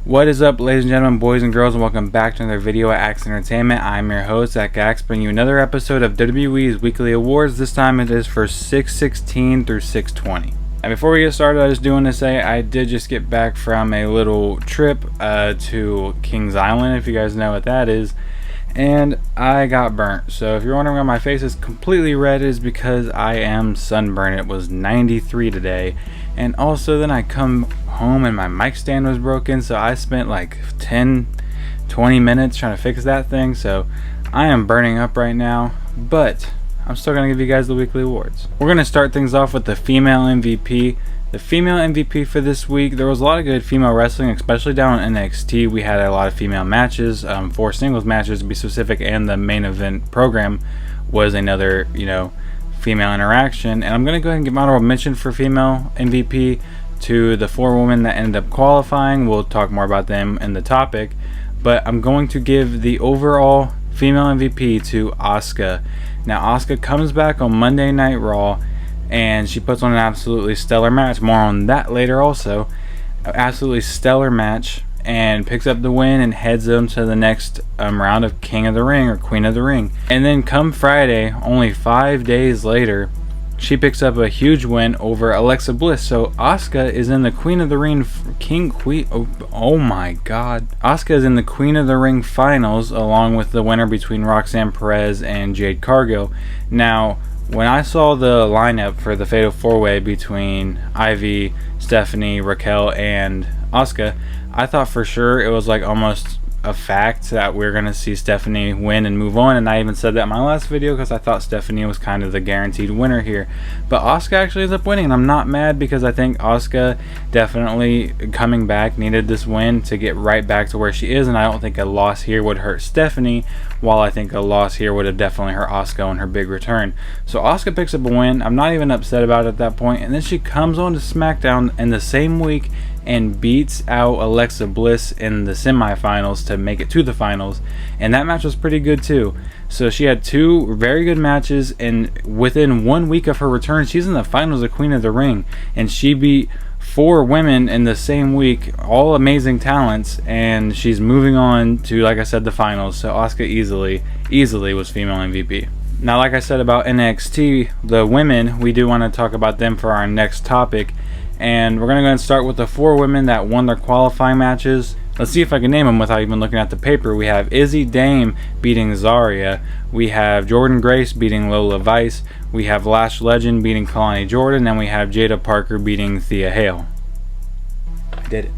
What is up, ladies and gentlemen, boys and girls, and welcome back to another video at Axe Entertainment. I'm your host, Zack Axe, bringing you another episode of WWE's Weekly Awards. This time it is for 6/16 through 6/20. And before we get started, I just do want to say I did just get back from a little trip to Kings Island, if you guys know what that is, and I got burnt. So if you're wondering why my face is completely red, it is because I am sunburned. It was 93 today, and also then I come home and my mic stand was broken, so I spent like 10-20 minutes trying to fix that thing. So I am burning up right now, but I'm still gonna give you guys the weekly awards. We're gonna start things off with the female MVP. The female MVP for this week, there was a lot of good female wrestling, especially down in NXT. We had a lot of female matches, 4 singles matches to be specific, and the main event program was another, female interaction. And I'm gonna go ahead and give my honorable mention for female MVP to the 4 women that ended up qualifying. We'll talk more about them in the topic, but I'm going to give the overall female MVP to Asuka. Now Asuka comes back on Monday Night Raw and she puts on an absolutely stellar match. More on that later also. Absolutely stellar match, and picks up the win and heads them to the next round of King of the Ring or Queen of the Ring. And then come Friday, only 5 days later, she picks up a huge win over Alexa Bliss. So Asuka is in the Queen of the Ring, oh my god. Asuka is in the Queen of the Ring finals along with the winner between Roxanne Perez and Jade Cargill. Now, when I saw the lineup for the Fatal 4-Way between Ivy, Stephanie, Raquel, and Asuka, I thought for sure it was like almost a fact that we're going to see Stephanie win and move on, and I even said that in my last video because I thought Stephanie was kind of the guaranteed winner here. But Asuka actually ends up winning, and I'm not mad because I think Asuka definitely coming back needed this win to get right back to where she is, and I don't think a loss here would hurt Stephanie, while I think a loss here would have definitely hurt Asuka on her big return. So Asuka picks up a win. I'm not even upset about it at that point, and then she comes on to Smackdown in the same week and beats out Alexa Bliss in the semifinals to make it to the finals, and that match was pretty good too. So she had 2 very good matches, and within 1 week of her return, she's in the finals of Queen of the Ring, and she beat 4 women in the same week, all amazing talents, and she's moving on to, like I said, the finals. So Asuka easily was female MVP. Now, like I said about NXT, the women, we do want to talk about them for our next topic. And we're going to go ahead and start with the 4 women that won their qualifying matches. Let's see if I can name them without even looking at the paper. We have Izzy Dame beating Zarya. We have Jordynne Grace beating Lola Vice. We have Lash Legend beating Kalani Jordan. And we have Jada Parker beating Thea Hale. I did it.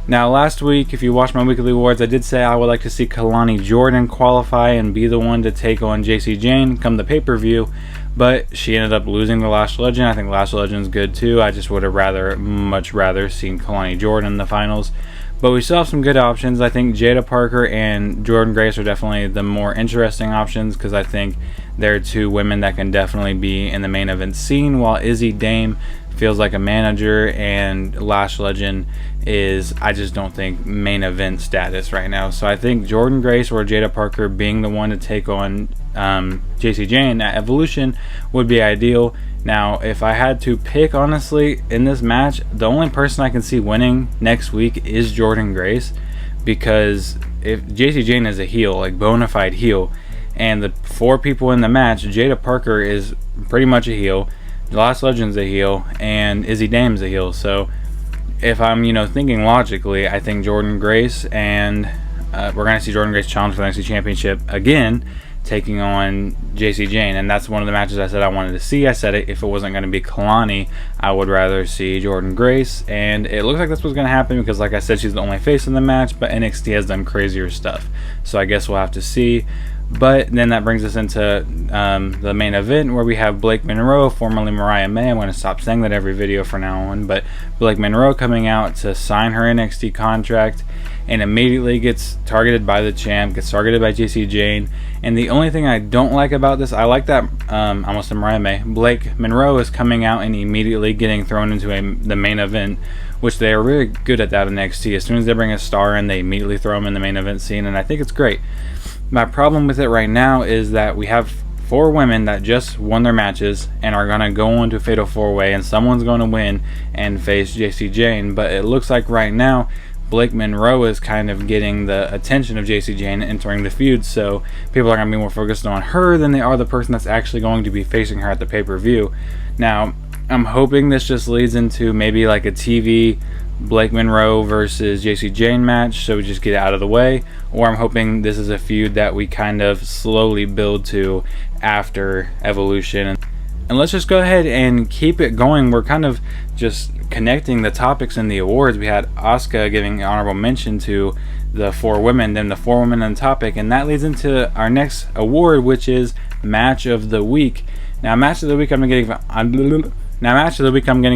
Now, last week, if you watched my weekly awards, I did say I would like to see Kalani Jordan qualify and be the one to take on JC Jane come the pay-per-view. But she ended up losing to Lash Legend. I think Lash Legend's good too. I just would have much rather seen Kalani Jordan in the finals. But we still have some good options. I think Jada Parker and Jordynne Grace are definitely the more interesting options because I think they're 2 women that can definitely be in the main event scene, while Izzy Dame feels like a manager, and Lash Legend is, I just don't think, main event status right now. So I think Jordynne Grace or Jada Parker being the one to take on JC Jane at Evolution would be ideal. Now, if I had to pick, honestly, in this match, the only person I can see winning next week is Jordynne Grace, because if JC Jane is a heel, like bona fide heel, and the 4 people in the match, Jada Parker is pretty much a heel, Lash Legend's a heel, and Izzy Dame's a heel. So if I'm thinking logically, I think Jordynne Grace, and we're going to see Jordynne Grace challenge for the NXT Championship again, taking on JC Jane, and that's one of the matches I said I wanted to see. I said if it wasn't going to be Kalani, I would rather see Jordynne Grace, and it looks like that's what's going to happen because, like I said, she's the only face in the match, but NXT has done crazier stuff. So I guess we'll have to see. But then that brings us into the main event, where we have Blake Monroe, formerly Mariah May. I'm going to stop saying that every video from now on. But Blake Monroe coming out to sign her NXT contract and immediately gets targeted by the champ, gets targeted by JC Jane. And the only thing I don't like about this, I like that, almost a Mariah May, Blake Monroe is coming out and immediately getting thrown into the main event, which they are really good at that in NXT. As soon as they bring a star in, they immediately throw them in the main event scene, and I think it's great. My problem with it right now is that we have 4 women that just won their matches and are going to go on to a Fatal 4-Way, and someone's going to win and face JC Jane. But it looks like right now Blake Monroe is kind of getting the attention of JC Jane entering the feud, so people are going to be more focused on her than they are the person that's actually going to be facing her at the pay-per-view. Now, I'm hoping this just leads into maybe like a TV Blake Monroe versus JC Jane match, so we just get it out of the way, or I'm hoping this is a feud that we kind of slowly build to after Evolution. And let's just go ahead and keep it going. We're kind of just connecting the topics in the awards. We had Asuka giving honorable mention to the 4 women, then the 4 women on the topic, and that leads into our next award, which is Match of the Week. Now, Match of the Week, I'm going to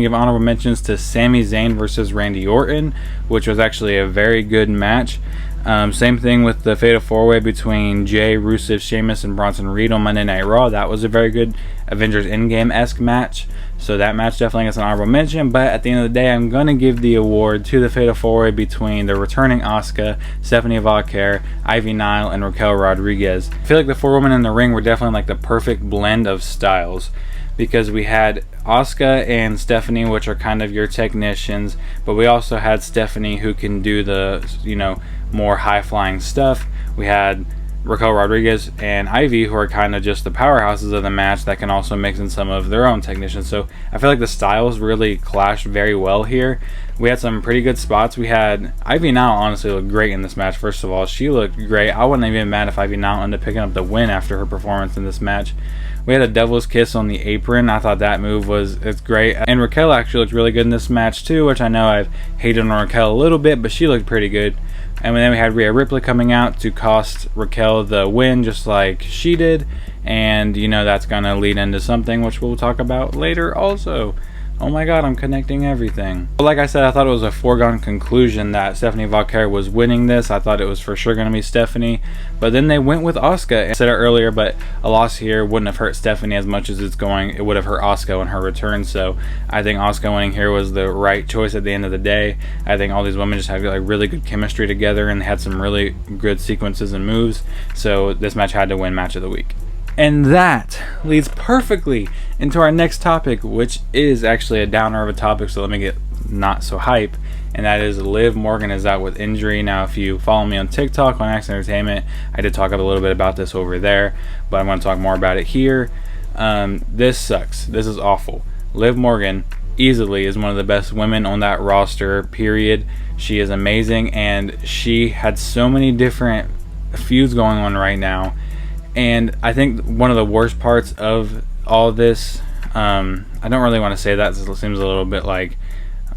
give honorable mentions to Sami Zayn versus Randy Orton, which was actually a very good match. Same thing with the Fatal 4-Way between Jay, Rusev, Sheamus, and Bronson Reed on Monday Night Raw. That was a very good Avengers Endgame-esque match. So that match definitely gets an honorable mention. But at the end of the day, I'm going to give the award to the Fatal 4-Way between the returning Asuka, Stephanie Vauquer, Ivy Nile, and Raquel Rodriguez. I feel like the 4 women in the ring were definitely like the perfect blend of styles, because we had Asuka and Stephanie, which are kind of your technicians, but we also had Stephanie, who can do the, more high-flying stuff. We had Raquel Rodriguez and Ivy, who are kind of just the powerhouses of the match that can also mix in some of their own technicians. So I feel like the styles really clashed very well here. We had some pretty good spots. We had Ivy Nile honestly looked great in this match. First of all, she looked great. I wouldn't even be mad if Ivy Nile ended up picking up the win after her performance in this match. We had a devil's kiss on the apron. I thought that move it's great. And Raquel actually looked really good in this match too, which I know I've hated on Raquel a little bit, but she looked pretty good. And then we had Rhea Ripley coming out to cost Raquel the win, just like she did. And, that's going to lead into something which we'll talk about later also. Oh my god, I'm connecting everything. But like I said, I thought it was a foregone conclusion that Stephanie Vauquer was winning this. I thought it was for sure going to be Stephanie. But then they went with Asuka. I said it earlier, but a loss here wouldn't have hurt Stephanie as much as it would have hurt Asuka on her return. So I think Asuka winning here was the right choice at the end of the day. I think all these women just had like really good chemistry together and had some really good sequences and moves. So this match had to win Match of the Week. And that leads perfectly into our next topic, which is actually a downer of a topic, so let me get not so hype. And that is Liv Morgan is out with injury. Now, if you follow me on TikTok on Axe Entertainment, I did talk a little bit about this over there, but I'm going to talk more about it here. This sucks. This is awful. Liv Morgan easily is one of the best women on that roster, period. She is amazing, and she had so many different feuds going on right now. And I think one of the worst parts of all this, I don't really want to say that, it seems a little bit like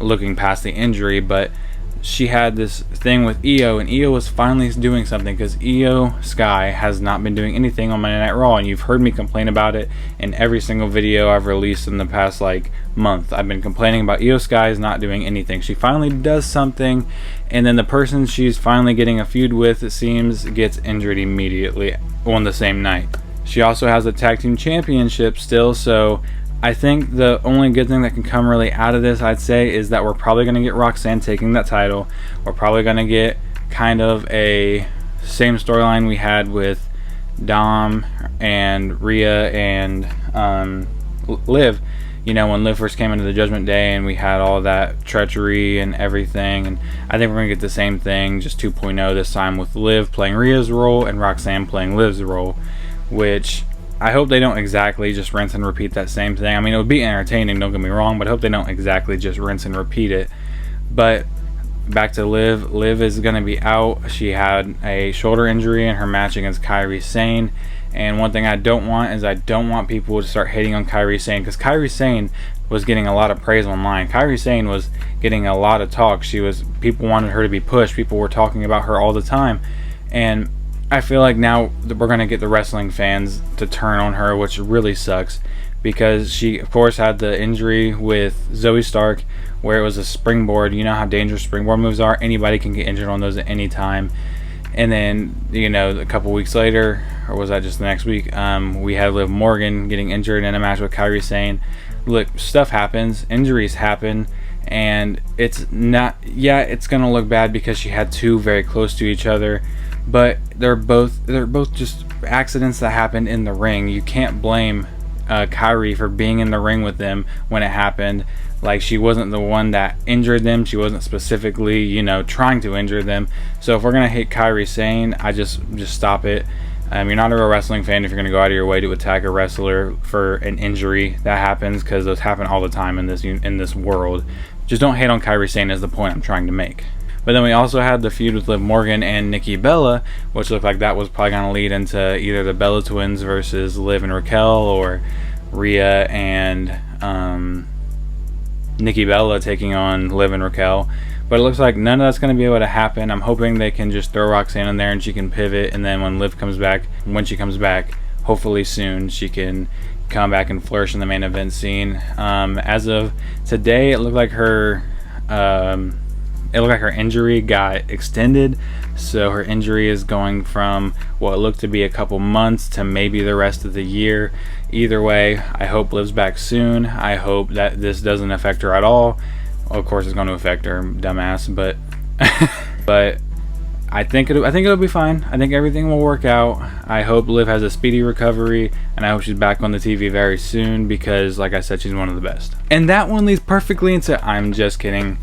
looking past the injury, but she had this thing with Io, and Io was finally doing something, because Io Sky has not been doing anything on Monday Night Raw, and you've heard me complain about it in every single video I've released in the past month. I've been complaining about Io Sky is not doing anything. She finally does something, and then the person she's finally getting a feud with, it seems, gets injured immediately on the same night. She also has a tag team championship still, so I think the only good thing that can come really out of this, I'd say, is that we're probably going to get Roxanne taking that title. We're probably going to get kind of a same storyline we had with Dom and Rhea and Liv. When Liv first came into the Judgment Day and we had all that treachery and everything. And I think we're going to get the same thing, just 2.0 this time, with Liv playing Rhea's role and Roxanne playing Liv's role, which I hope they don't exactly just rinse and repeat that same thing. I mean, it would be entertaining, don't get me wrong, but I hope they don't exactly just rinse and repeat it. But back to Liv. Liv is going to be out. She had a shoulder injury in her match against Kairi Sane. And one thing I don't want is I don't want people to start hating on Kairi Sane, because Kairi Sane was getting a lot of praise online. Kairi Sane was getting a lot of talk. People wanted her to be pushed. People were talking about her all the time. And I feel like now we're going to get the wrestling fans to turn on her, which really sucks, because she, of course, had the injury with Zoe Stark, where it was a springboard. You know how dangerous springboard moves are. Anybody can get injured on those at any time. And then, a couple weeks later, or was that just the next week, we had Liv Morgan getting injured in a match with Kairi Sane. Look, stuff happens, injuries happen, and it's going to look bad because she had two very close to each other, but they're both just accidents that happened in the ring. You can't blame Kairi for being in the ring with them when it happened. Like, she wasn't the one that injured them. She wasn't specifically, you know, trying to injure them. So if we're gonna hate Kairi Sane, I just stop it. You're not a real wrestling fan if you're gonna go out of your way to attack a wrestler for an injury. That happens, because those happen all the time in this world. Just don't hate on Kairi Sane is the point I'm trying to make. But then we also had the feud with Liv Morgan and Nikki Bella, which looked like that was probably going to lead into either the Bella Twins versus Liv and Raquel, or Rhea and Nikki Bella taking on Liv and Raquel. But it looks like none of that's going to be able to happen. I'm hoping they can just throw Roxanne in there and she can pivot, and then when Liv comes back, when she comes back, hopefully soon, she can come back and flourish in the main event scene. As of today, it looked like her injury got extended, so her injury is going from what looked to be a couple months to maybe the rest of the year. Either way, I hope Liv's back soon. I hope that this doesn't affect her at all. Well, of course it's going to affect her, dumbass, but but I think it'll be fine. I think everything will work out. I hope Liv has a speedy recovery, and I hope she's back on the TV very soon, because like I said, she's one of the best. And that one leads perfectly into, I'm just kidding,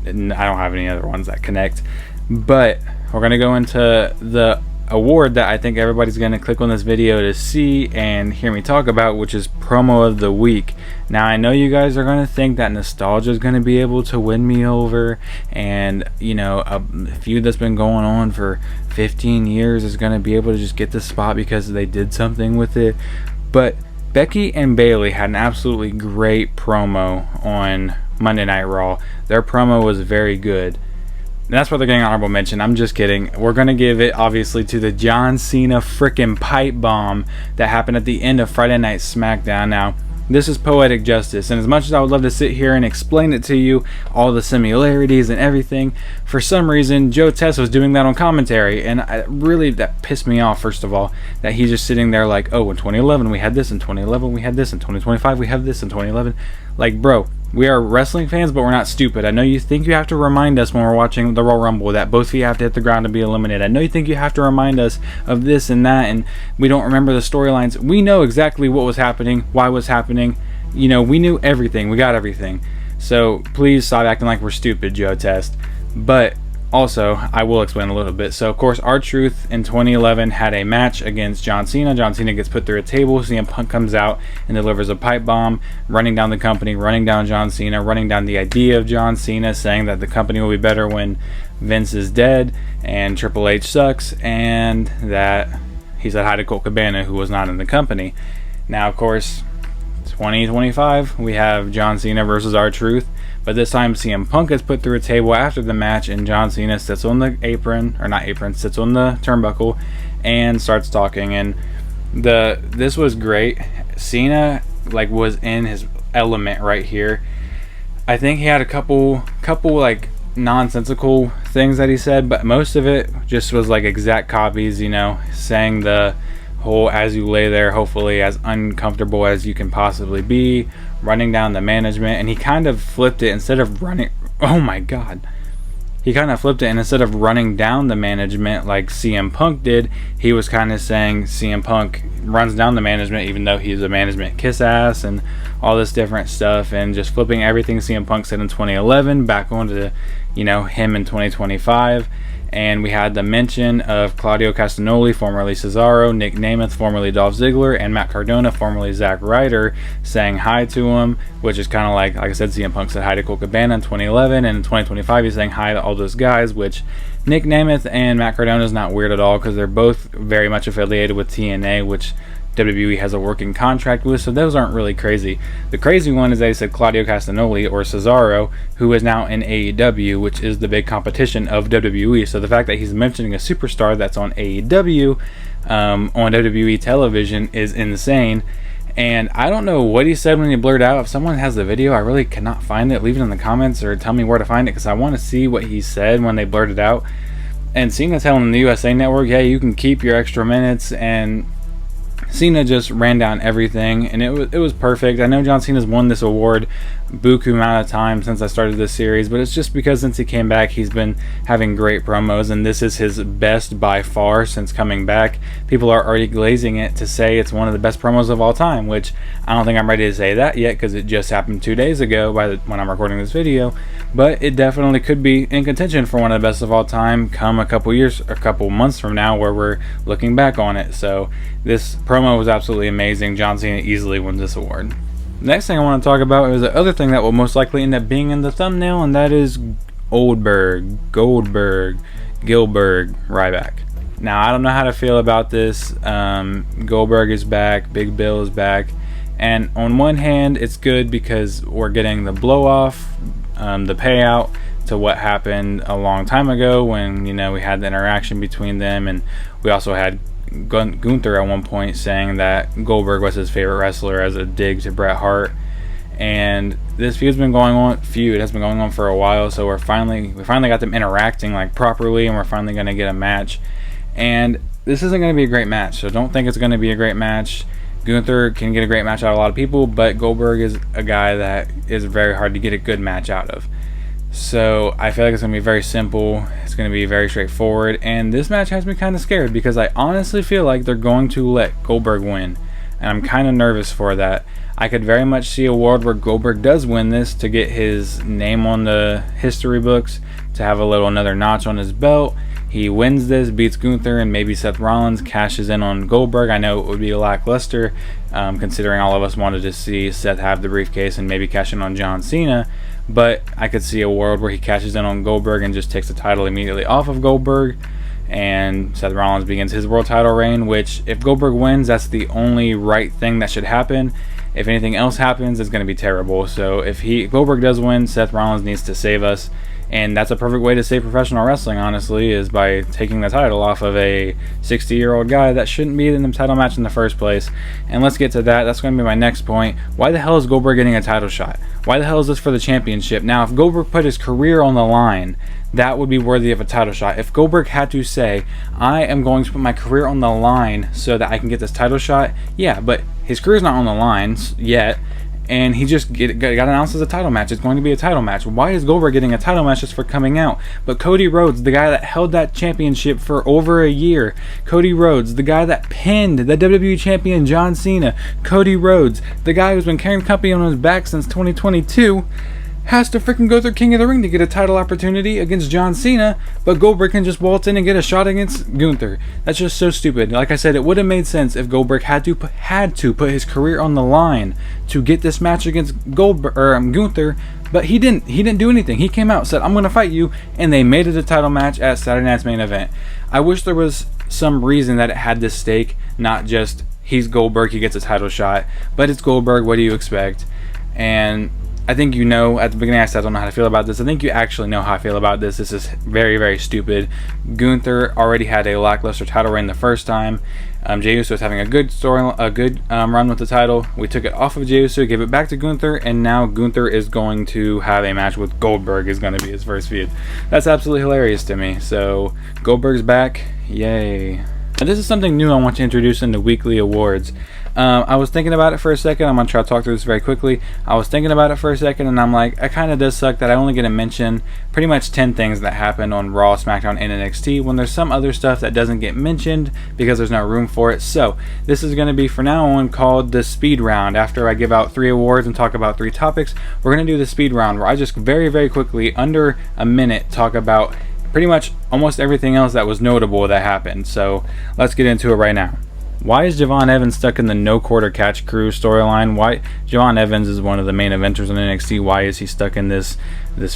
I don't have any other ones that connect, but we're gonna go into the award that I think everybody's gonna click on this video to see and hear me talk about, which is promo of the week. Now, I know you guys are gonna think that nostalgia is gonna be able to win me over, and you know, a feud that's been going on for 15 years is gonna be able to just get the spot because they did something with it. But Becky and Bayley had an absolutely great promo on Monday Night Raw. Their promo was very good. And that's why they're getting honorable mention. I'm just kidding. We're going to give it, obviously, to the John Cena frickin' pipe bomb that happened at the end of Friday Night Smackdown. Now, this is poetic justice, and as much as I would love to sit here and explain it to you, all the similarities and everything, for some reason, Joe Tess was doing that on commentary, and that pissed me off, first of all, that he's just sitting there like, oh, in 2011 we had this, in 2011 we had this, in 2025 we have this, in 2011. Like, bro, we are wrestling fans, but we're not stupid. I know you think you have to remind us when we're watching the Royal Rumble that both of you have to hit the ground to be eliminated. I know you think you have to remind us of this and that, and we don't remember the storylines. We know exactly what was happening, why it was happening. You know, we knew everything. We got everything. So please stop acting like we're stupid, Joe Test. But also, I will explain a little bit. So, of course, R-Truth in 2011 had a match against John Cena. John Cena gets put through a table. CM Punk comes out and delivers a pipe bomb, running down the company, running down John Cena, running down the idea of John Cena, saying that the company will be better when Vince is dead and Triple H sucks, and that he said hi to Colt Cabana, who was not in the company. Now, of course, 2025, we have John Cena versus R-Truth. But this time CM Punk is put through a table after the match, and John Cena sits on the sits on the turnbuckle and starts talking. And this was great. Cena was in his element right here. I think he had a couple like nonsensical things that he said, but most of it just was like exact copies, you know, saying the whole "as you lay there, hopefully as uncomfortable as you can possibly be," running down the management. And he kind of flipped it. Instead of running, oh my god, he kind of flipped it, and instead of running down the management like CM Punk did, he was kind of saying CM Punk runs down the management, even though he's a management kiss ass and all this different stuff, and just flipping everything CM Punk said in 2011 back onto, you know, him in 2025. And we had the mention of Claudio Castagnoli, formerly Cesaro, Nick Nemeth, formerly Dolph Ziggler, and Matt Cardona, formerly Zack Ryder, saying hi to him, which is kind of like I said, CM Punk said hi to Colt Cabana in 2011, and in 2025 he's saying hi to all those guys, which Nick Nemeth and Matt Cardona is not weird at all, because they're both very much affiliated with TNA, which WWE has a working contract with, so those aren't really crazy. The crazy one is they said Claudio Castagnoli, or Cesaro, who is now in AEW, which is the big competition of WWE. So the fact that he's mentioning a superstar that's on AEW on WWE television is insane. And I don't know what he said when he blurred out. If someone has the video, I really cannot find it. Leave it in the comments or tell me where to find it, because I want to see what he said when they blurted out. And Cena telling the USA Network, yeah, you can keep your extra minutes, and Cena just ran down everything, and it was perfect. I know John Cena's won this award buku amount of time since I started this series, but it's just because since he came back, he's been having great promos, and this is his best by far since coming back. People are already glazing it to say it's one of the best promos of all time, which I don't think I'm ready to say that yet because it just happened 2 days ago when I'm recording this video, but it definitely could be in contention for one of the best of all time come a couple months from now where we're looking back on it. So this promo was absolutely amazing. John Cena easily wins this award. Next thing I want to talk about is the other thing that will most likely end up being in the thumbnail, and that is Goldberg, Gilbert, Ryback. Now, I don't know how to feel about this. Goldberg is back, Big Bill is back, and on one hand, it's good because we're getting the blow-off, the payout to what happened a long time ago when, you know, we had the interaction between them, and we also had Gunther at one point saying that Goldberg was his favorite wrestler as a dig to Bret Hart. And this feud has been going on for a while, so we finally got them interacting like properly, and we're finally going to get a match. And this isn't going to be a great match, so don't think it's going to be a great match. Gunther can get a great match out of a lot of people, but Goldberg is a guy that is very hard to get a good match out of. So I feel like it's going to be very simple. It's going to be very straightforward. And this match has me kind of scared because I honestly feel like they're going to let Goldberg win. And I'm kind of nervous for that. I could very much see a world where Goldberg does win this to get his name on the history books, to have another notch on his belt. He wins this, beats Gunther, and maybe Seth Rollins cashes in on Goldberg. I know it would be lackluster, considering all of us wanted to see Seth have the briefcase and maybe cash in on John Cena. But I could see a world where he cashes in on Goldberg and just takes the title immediately off of Goldberg, and Seth Rollins begins his world title reign, which if Goldberg wins, that's the only right thing that should happen. If anything else happens, it's going to be terrible. So if Goldberg does win, Seth Rollins needs to save us. And that's a perfect way to save professional wrestling, honestly, is by taking the title off of a 60-year-old guy that shouldn't be in the title match in the first place. And let's get to that. That's going to be my next point. Why the hell is Goldberg getting a title shot? Why the hell is this for the championship? Now, if Goldberg put his career on the line, that would be worthy of a title shot. If Goldberg had to say, I am going to put my career on the line so that I can get this title shot, yeah, but his career's not on the line yet. And he just got announced as a title match. It's going to be a title match. Why is Goldberg getting a title match just for coming out? But Cody Rhodes, the guy that held that championship for over a year. Cody Rhodes, the guy that pinned the WWE champion John Cena. Cody Rhodes, the guy who's been carrying company on his back since 2022. Has to freaking go through King of the Ring to get a title opportunity against John Cena, but Goldberg can just waltz in and get a shot against Gunther. That's just so stupid. Like I said, it would have made sense if Goldberg had to put his career on the line to get this match against Gunther, but he didn't. He didn't do anything. He came out, said, I'm going to fight you, and they made it a title match at Saturday Night's Main Event. I wish there was some reason that it had this stake, not just he's Goldberg, he gets a title shot, but it's Goldberg, what do you expect? And I think you know, at the beginning I said I don't know how to feel about this. I think you actually know how I feel about this. This is very, very stupid. Gunther already had a lackluster title reign the first time. Jey Uso was having a good run with the title. We took it off of Jey Uso, gave it back to Gunther, and now Gunther is going to have a match with Goldberg. Is going to be his first feud. That's absolutely hilarious to me. So Goldberg's back. Yay. Now, this is something new I want to introduce in the weekly awards. I was thinking about it for a second. I'm going to try to talk through this very quickly. I was thinking about it for a second, and I'm like, it kind of does suck that I only get to mention pretty much 10 things that happened on Raw, SmackDown, and NXT when there's some other stuff that doesn't get mentioned because there's no room for it. So this is going to be, for now on, called the speed round. After I give out 3 awards and talk about 3 topics, we're going to do the speed round where I just very, very quickly, under a minute, talk about pretty much almost everything else that was notable that happened. So let's get into it right now. Why is Javon Evans stuck in the no quarter catch crew storyline? Why Javon Evans is one of the main eventers on NXT. Why is he stuck in this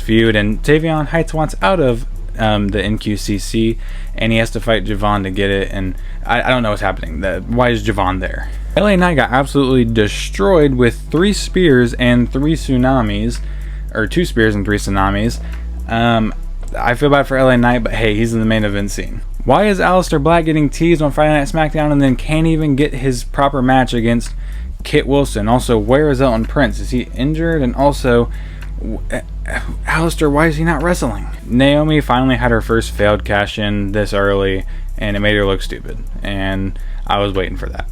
feud? And Tavion Heights wants out of the NQCC, and he has to fight Javon to get it. And I don't know what's happening. Why is Javon there? LA Knight got absolutely destroyed with 3 spears and 3 tsunamis, or 2 spears and 3 tsunamis. I feel bad for LA Knight, but hey, he's in the main event scene. Why is Aleister Black getting teased on Friday Night SmackDown and then can't even get his proper match against Kit Wilson? Also, where is Elton Prince? Is he injured? And also, Aleister, why is he not wrestling? Naomi finally had her first failed cash-in this early, and it made her look stupid. And I was waiting for that.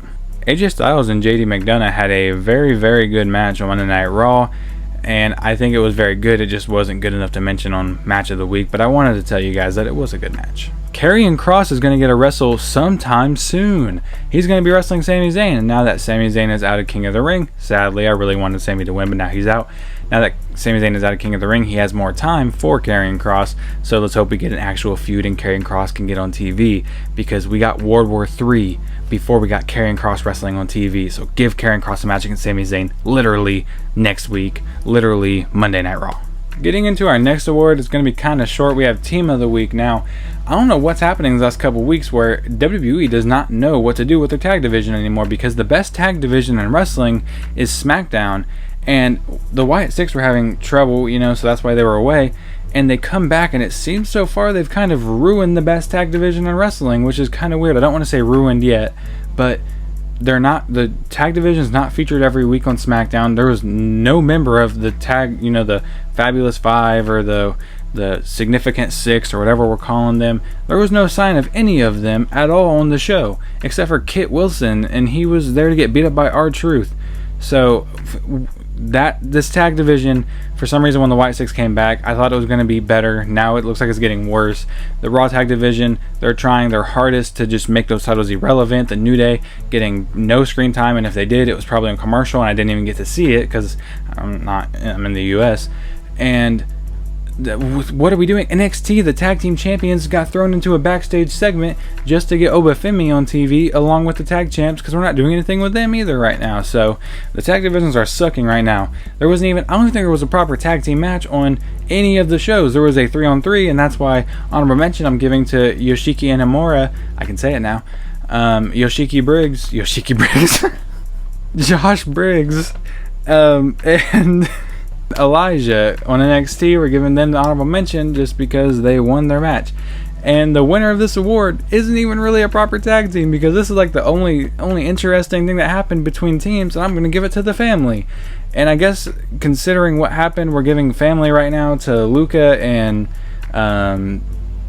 AJ Styles and JD McDonough had a very, very good match on Monday Night Raw. and I think it was very good. It just wasn't good enough to mention on Match of the Week, but I wanted to tell you guys that it was a good match. Karrion Kross is going to get a wrestle sometime soon. He's going to be wrestling Sami Zayn, and now that Sami Zayn is out of King of the Ring, sadly, I really wanted Sami to win, but now he's out. Now that Sami Zayn is out of King of the Ring, he has more time for Karrion Kross, so let's hope we get an actual feud and Karrion Kross can get on TV, because we got World War III before we got Karrion Kross wrestling on TV, so give Karrion Kross a match against Sami Zayn literally next week, literally Monday Night Raw. Getting into our next award, it's going to be kind of short. We have Team of the Week. Now, I don't know what's happening the last couple weeks where WWE does not know what to do with their tag division anymore, because the best tag division in wrestling is Smackdown, and the Wyatt Six were having trouble, so that's why they were away, and they come back, and it seems so far they've kind of ruined the best tag division in wrestling, which is kind of weird. I don't want to say ruined yet, but the tag division is not featured every week on SmackDown. There was no member of the tag, the Fabulous Five or the Significant Six or whatever we're calling them. There was no sign of any of them at all on the show, except for Kit Wilson, and he was there to get beat up by R-Truth. So this tag division, for some reason, when the White Six came back, I thought it was going to be better. Now it looks like it's getting worse. The Raw tag division, they're trying their hardest to just make those titles irrelevant. The New Day getting no screen time, and if they did, it was probably on commercial, and I didn't even get to see it because I'm in the US. And what are we doing? NXT, the tag team champions, got thrown into a backstage segment just to get Obafemi on TV along with the tag champs, because we're not doing anything with them either right now. So the tag divisions are sucking right now. I don't even think there was a proper tag team match on any of the shows. There was a 3-on-3, and that's why honorable mention I'm giving to Yoshiki Inamura. I can say it now. Yoshiki Briggs, Josh Briggs, and Elijah on NXT. We're giving them the honorable mention just because they won their match. And the winner of this award isn't even really a proper tag team, because this is like the only interesting thing that happened between teams, and I'm going to give it to the family. And I guess considering what happened, we're giving family right now to Luca and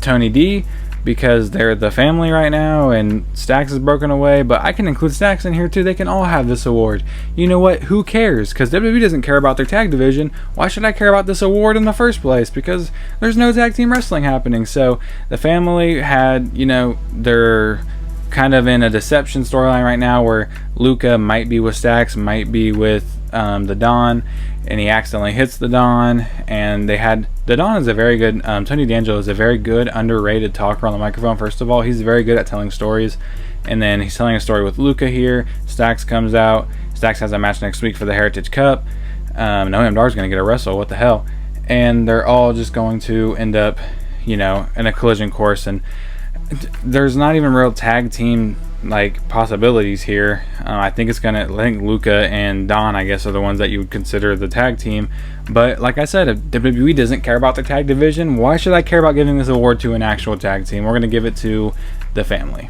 Tony D, because they're the family right now, and Stax is broken away, but I can include Stax in here too. They can all have this award. You know what? Who cares? Because WWE doesn't care about their tag division. Why should I care about this award in the first place? Because there's no tag team wrestling happening. So the family had, they're kind of in a deception storyline right now where Luca might be with Stax, might be with the Don, and he accidentally hits the Don, and the Don is a very good, Tony D'Angelo is a very good underrated talker on the microphone. First of all, he's very good at telling stories, and then he's telling a story with Luca here. Stax comes out. Stax has a match next week for the Heritage Cup. Noam Dar's going to get a wrestle, what the hell, and they're all just going to end up, in a collision course, and there's not even real tag team possibilities here. I think Luca and Don, I guess, are the ones that you would consider the tag team. But like I said, if WWE doesn't care about the tag division, why should I care about giving this award to an actual tag team? We're going to give it to the family.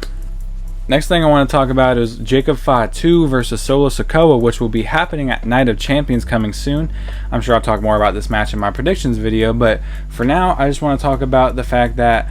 Next thing I want to talk about is Jacob Fatu versus Solo Sikoa, which will be happening at Night of Champions coming soon. I'm sure I'll talk more about this match in my predictions video, but for now, I just want to talk about the fact that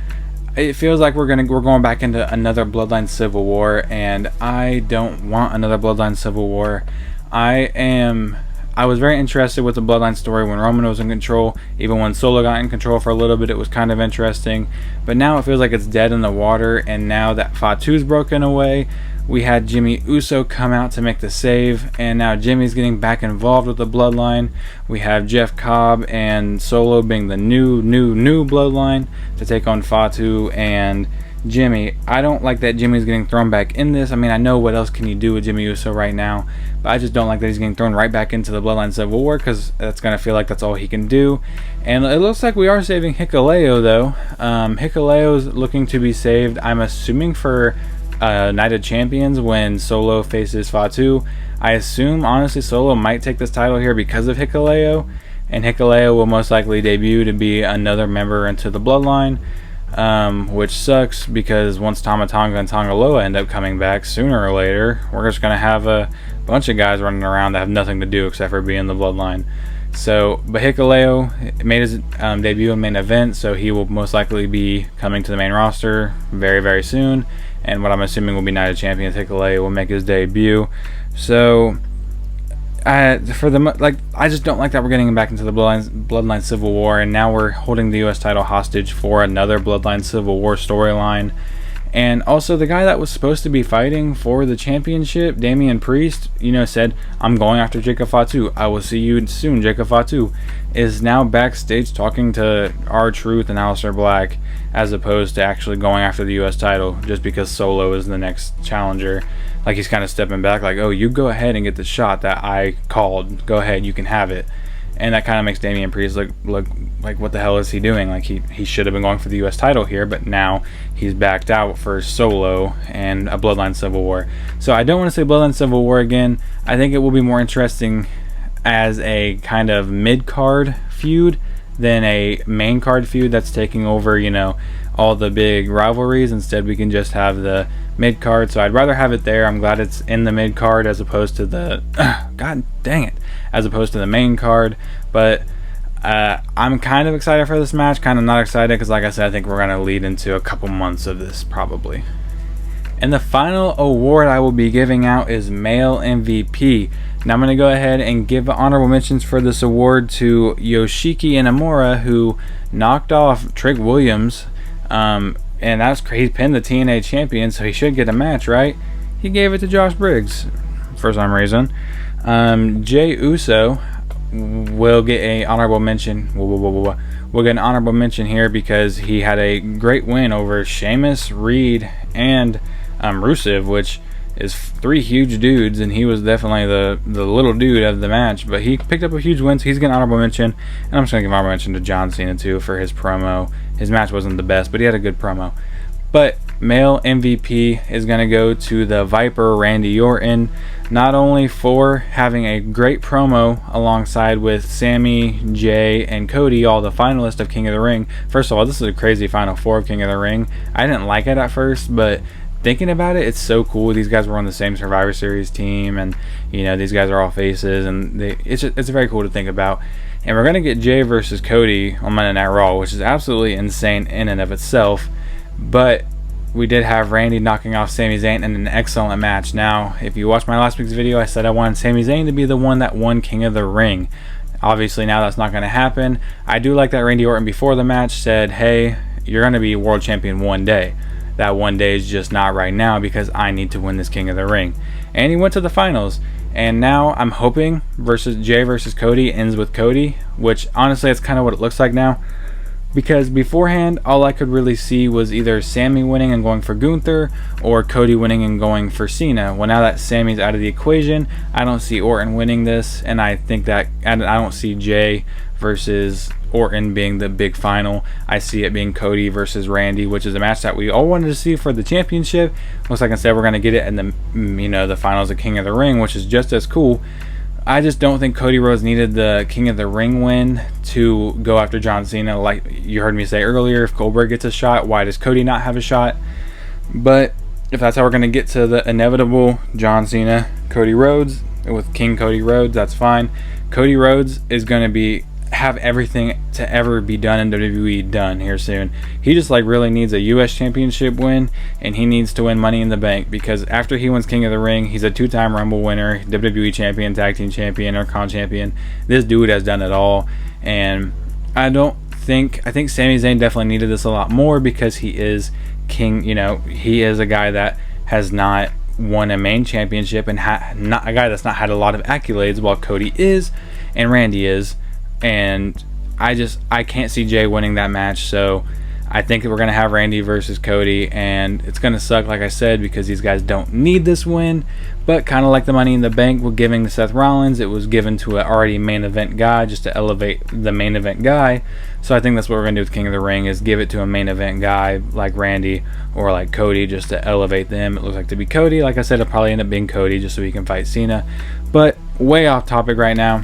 it feels like we're going back into another Bloodline Civil War, and I don't want another Bloodline Civil War. I was very interested with the Bloodline story when Roman was in control. Even when Solo got in control for a little bit, it was kind of interesting. But now it feels like it's dead in the water, and now that Fatu's broken away, we had Jimmy Uso come out to make the save, and now Jimmy's getting back involved with the Bloodline. We have Jeff Cobb and Solo being the new Bloodline to take on Fatu and Jimmy. I don't like that Jimmy's getting thrown back in this. I mean, I know what else can you do with Jimmy Uso right now, but I just don't like that he's getting thrown right back into the Bloodline Civil War, because that's going to feel like that's all he can do. And it looks like we are saving Hikuleo, though. Hikuleo's looking to be saved, I'm assuming, for Night of Champions when Solo faces Fatu. I assume, honestly, Solo might take this title here because of Hikuleo, and Hikuleo will most likely debut to be another member into the Bloodline. Which sucks, because once Tama Tonga and Tonga Loa end up coming back sooner or later, we're just going to have a bunch of guys running around that have nothing to do except for being the Bloodline. So, but Hikuleo made his debut in main event, so he will most likely be coming to the main roster very, very soon. And what I'm assuming will be Night of Champions, Hikuleo will make his debut. So, I just don't like that we're getting back into the Bloodline Civil War, and now we're holding the U.S. title hostage for another Bloodline Civil War storyline. And also, the guy that was supposed to be fighting for the championship, Damian Priest, said, "I'm going after Jacob Fatu. I will see you soon, Jacob Fatu," is now backstage talking to R-Truth and Aleister Black, as opposed to actually going after the U.S. title just because Solo is the next challenger. Like, he's kind of stepping back, like, "Oh, you go ahead and get the shot that I called. Go ahead, you can have it." And that kind of makes Damian Priest look like, what the hell is he doing? Like, he should have been going for the U.S. title here, but now he's backed out for Solo and a Bloodline Civil War. So I don't want to say Bloodline Civil War again. I think it will be more interesting as a kind of mid-card feud than a main card feud that's taking over, all the big rivalries. Instead, we can just have the mid-card. So I'd rather have it there. I'm glad it's in the mid-card as opposed to the god dang it, as opposed to the main card. But I'm kind of excited for this match, kind of not excited, because like I said, I think we're going to lead into a couple months of this probably. And the final award I will be giving out is Male MVP. Now I'm going to go ahead and give honorable mentions for this award to Yoshiki Inamura, who knocked off Trick Williams. And that's crazy. He pinned the TNA champion, so he should get a match, right? He gave it to Josh Briggs for some reason. Jey Uso will get a honorable mention. We'll get an honorable mention here because he had a great win over Sheamus, Reed, and Rusev, which is three huge dudes, and he was definitely the little dude of the match, but he picked up a huge win, so he's getting an honorable mention. And I'm just going to give honorable mention to John Cena too for his promo. His match wasn't the best, but he had a good promo. But male MVP is going to go to the Viper, Randy Orton, not only for having a great promo alongside with Sammy, Jay, and Cody, all the finalists of King of the Ring. First of all, this is a crazy Final Four of King of the Ring. I didn't like it at first, but thinking about it, it's so cool. These guys were on the same Survivor Series team, and these guys are all faces, and it's very cool to think about. And we're going to get Jay versus Cody on Monday Night Raw, which is absolutely insane in and of itself. But we did have Randy knocking off Sami Zayn in an excellent match. Now, if you watched my last week's video, I said I wanted Sami Zayn to be the one that won King of the Ring. Obviously, now that's not going to happen. I do like that Randy Orton before the match said, "Hey, you're going to be world champion one day. That one day is just not right now because I need to win this King of the Ring." And he went to the finals. And now I'm hoping Jay versus Cody ends with Cody, which honestly that's kind of what it looks like now. Because beforehand, all I could really see was either Sammy winning and going for Gunther, or Cody winning and going for Cena. Well, now that Sammy's out of the equation, I don't see Orton winning this, and I don't see Jay versus Orton being the big final. I see it being Cody versus Randy, which is a match that we all wanted to see for the championship. Looks like instead we're going to get it in the finals of King of the Ring, which is just as cool. I just don't think Cody Rhodes needed the King of the Ring win to go after John Cena. Like you heard me say earlier, if Goldberg gets a shot, why does Cody not have a shot? But if that's how we're going to get to the inevitable John Cena, Cody Rhodes, with King Cody Rhodes, that's fine. Cody Rhodes is going to have everything to ever be done in WWE done here soon. He just really needs a US championship win, and he needs to win Money in the Bank, because after he wins King of the Ring, he's a 2-time Rumble winner, WWE champion, tag team champion, Intercontinental champion. This dude has done it all, and I think Sami Zayn definitely needed this a lot more because he is king. He is a guy that has not won a main championship and not a guy that's not had a lot of accolades, while Cody is and Randy is. And I can't see Jay winning that match, so I think that we're going to have Randy versus Cody, and it's going to suck, like I said, because these guys don't need this win. But kind of like the Money in the Bank we're giving to Seth Rollins, it was given to an already main event guy just to elevate the main event guy. So I think that's what we're going to do with King of the Ring, is give it to a main event guy like Randy or like Cody just to elevate them. It looks like to be Cody. Like I said, it'll probably end up being Cody just so he can fight Cena. But way off topic right now.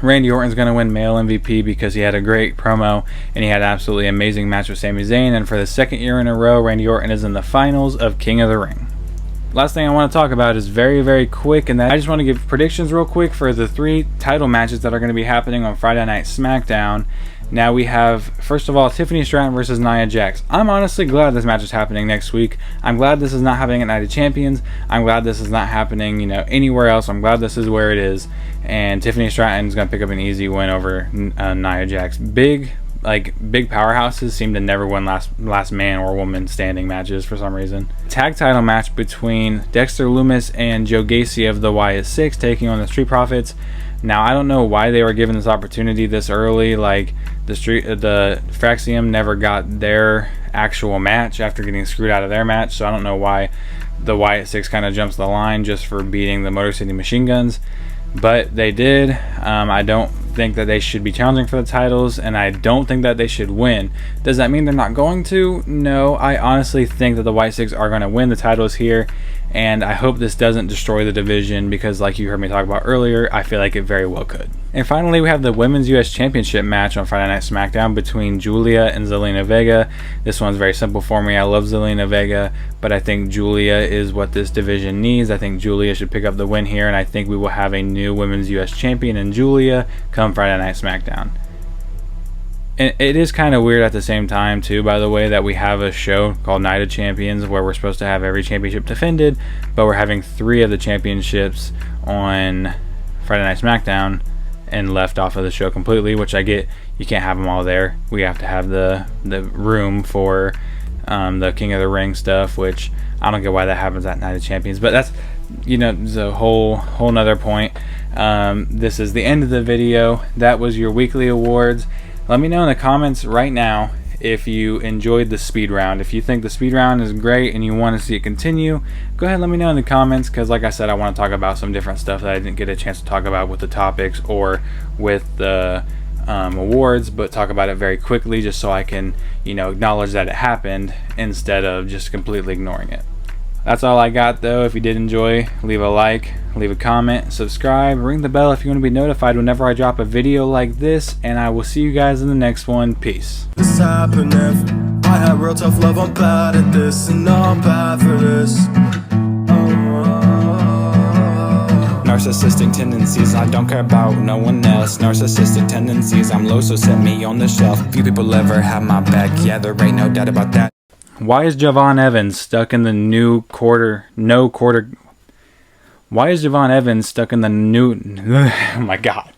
Randy Orton's going to win male MVP because he had a great promo and he had an absolutely amazing match with Sami Zayn, and for the second year in a row, Randy Orton is in the finals of King of the Ring. Last thing I want to talk about is very, very quick, and that I just want to give predictions real quick for the 3 title matches that are going to be happening on Friday Night Smackdown. Now we have, first of all, Tiffany Stratton versus Nia Jax. I'm honestly glad this match is happening next week. I'm glad this is not happening at Night of Champions. I'm glad this is not happening, anywhere else. I'm glad this is where it is. And Tiffany Stratton is going to pick up an easy win over Nia Jax. Big powerhouses seem to never win last man or woman standing matches for some reason. Tag title match between Dexter Lumis and Joe Gacy of the Wyatt Six taking on the Street Profits. Now, I don't know why they were given this opportunity this early. Like, the Fraxium never got their actual match after getting screwed out of their match, so I don't know why the Wyatt Six kind of jumps the line just for beating the Motor City Machine Guns. But they did. I don't think that they should be challenging for the titles, and I don't think that they should win. Does that mean they're not going to? No, I honestly think that the White Six are going to win the titles here, and I hope this doesn't destroy the division because, like you heard me talk about earlier, I feel like it very well could. And finally, we have the Women's US Championship match on Friday Night SmackDown between Julia and Zelina Vega. This one's very simple for me. I love Zelina Vega, but I think Julia is what this division needs. I think Julia should pick up the win here, and I think we will have a new Women's US Champion in Julia come Friday Night SmackDown. And it is kind of weird at the same time, too, by the way, that we have a show called Night of Champions where we're supposed to have every championship defended, but we're having 3 of the championships on Friday Night SmackDown and left off of the show completely, which I get. You can't have them all there. We have to have the room for the King of the Ring stuff, which I don't get why that happens at Night of Champions, but that's a whole nother point. This is the end of the video. That was your weekly awards. Let me know in the comments right now if you enjoyed the speed round. If you think the speed round is great and you want to see it continue, go ahead and let me know in the comments, because like I said, I want to talk about some different stuff that I didn't get a chance to talk about with the topics or with the awards, but talk about it very quickly just so I can acknowledge that it happened instead of just completely ignoring it. That's all I got, though. If you did enjoy, leave a like, leave a comment, subscribe, ring the bell if you want to be notified whenever I drop a video like this, and I will see you guys in the next one. Peace. This happened if I had real tough love, I'm bad at this, and I'm bad for this. Narcissistic tendencies, I don't care about no one else. Narcissistic tendencies, I'm low, so set me on the shelf. Few people ever have my back, yeah, there ain't no doubt about that. Why is Javon Evans stuck in the Why is Javon Evans stuck in the new... Oh my God.